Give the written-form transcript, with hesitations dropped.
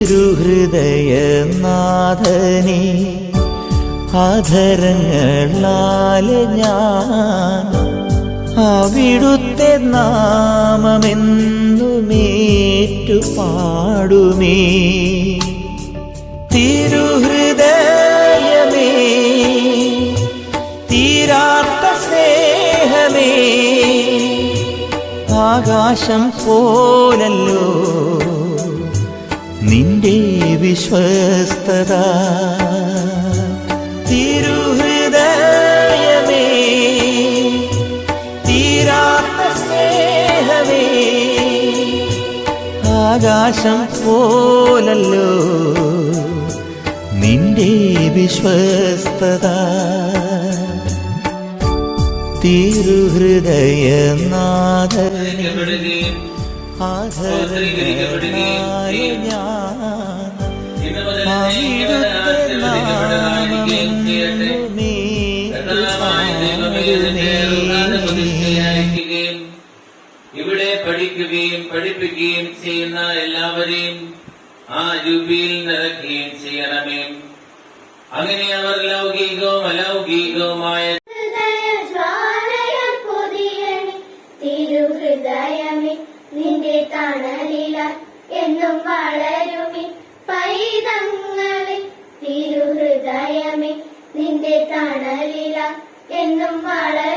തിരുഹൃദയനാഥനെ ആധരങ്ങളാലെ ഞാൻ അവിടുത്തെ നാമമെന്നുമേറ്റു പാടുമേ. തിരുഹൃദയമേ, തീരാത്ത സ്നേഹമേ, ആകാശം പോലല്ലോ നിന്റെ വിശ്വസ്തത. തിരുഹൃദയമേ, തീരാത്ത സ്നേഹമേ, ആകാശം പോലല്ലോ നിന്റെ വിശ്വസ്തത. തിരുഹൃദയനാഥനെ ആദരങ്ങളാലെ ഞാൻ അവിടുത്തെ നാമമെന്നുമേറ്റു പാടുമേ. ഇവിടെ പഠിക്കുകയും പഠിപ്പിക്കുകയും ചെയ്യുന്ന എല്ലാവരെയും ആ രൂപയിൽ നിറയ്ക്കുകയും ചെയ്യണമേ. അങ്ങനെ അവർ ലൗകികവും അലൗകികവുമായ തിരുഹൃദയമേ, നിന്റെ തണലില എന്നും വളരുമി പൈതങ്ങളെ. തിരുഹൃദയമേ, നിന്റെ തണലില എന്നും വളരും.